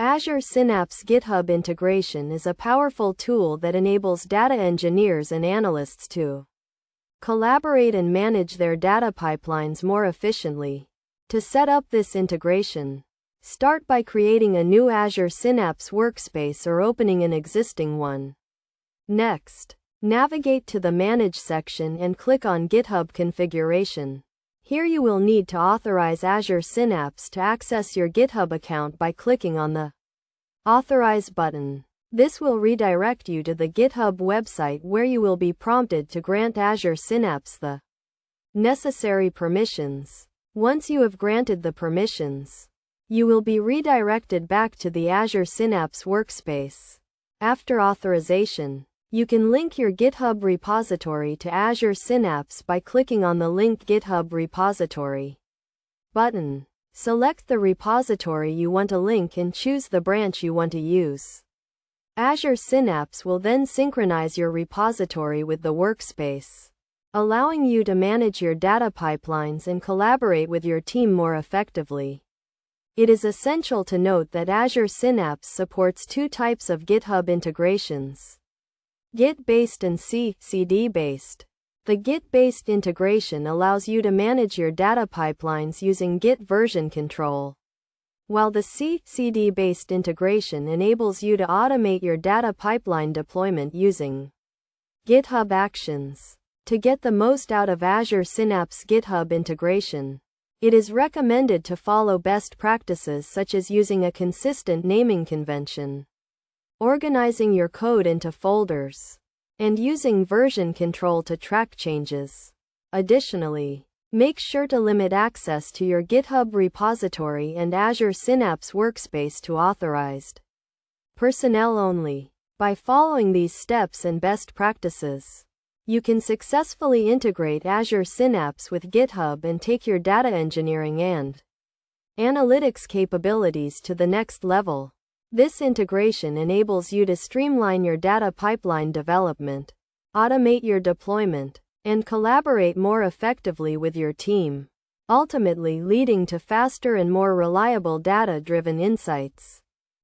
Azure Synapse GitHub integration is a powerful tool that enables data engineers and analysts to collaborate and manage their data pipelines more efficiently. To set up this integration, start by creating a new Azure Synapse workspace or opening an existing one. Next, navigate to the Manage section and click on GitHub Configuration. Here you will need to authorize Azure Synapse to access your GitHub account by clicking on the Authorize button. This will redirect you to the GitHub website where you will be prompted to grant Azure Synapse the necessary permissions. Once you have granted the permissions, you will be redirected back to the Azure Synapse workspace. After authorization, you can link your GitHub repository to Azure Synapse by clicking on the Link GitHub Repository button. Select the repository you want to link and choose the branch you want to use. Azure Synapse will then synchronize your repository with the workspace, allowing you to manage your data pipelines and collaborate with your team more effectively. It is essential to note that Azure Synapse supports two types of GitHub integrations: Git-based and CD-based. The Git-based integration allows you to manage your data pipelines using Git version control, while the CD-based integration enables you to automate your data pipeline deployment using GitHub Actions. To get the most out of Azure Synapse GitHub integration, it is recommended to follow best practices such as using a consistent naming convention, organizing your code into folders, and using version control to track changes. Additionally, make sure to limit access to your GitHub repository and Azure Synapse workspace to authorized personnel only. By following these steps and best practices, you can successfully integrate Azure Synapse with GitHub and take your data engineering and analytics capabilities to the next level. This integration enables you to streamline your data pipeline development, automate your deployment, and collaborate more effectively with your team, ultimately leading to faster and more reliable data-driven insights.